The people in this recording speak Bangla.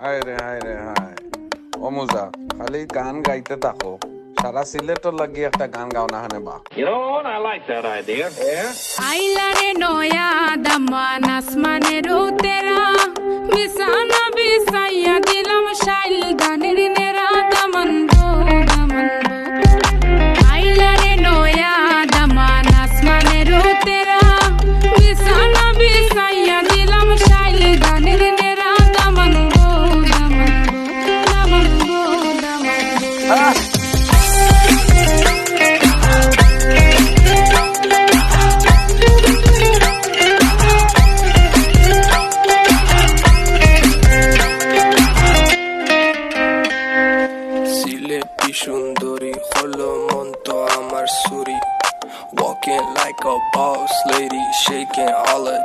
হায় রে হায় রে হায় অমুজা খালি গান গাইতে থাকো সারা সিলেটর লাগি একটা গান গাও না হানে বা You know what? I like that idea. Yeah. আইলারে নয়া দামান আসমানের উতেরা বিছানা বিছাইয়া দিলাম শাইল গানের নেরা দামান গো দামান আইলারে নয়া দামান আসমানের উতেরা বিছানা বিছাইয়া দিলাম শাইল গানের নেরা দামান গো দামান দামান গো দামান সুন্দরী হলো মন তো আমার সুরি walking like a boss lady shaking all her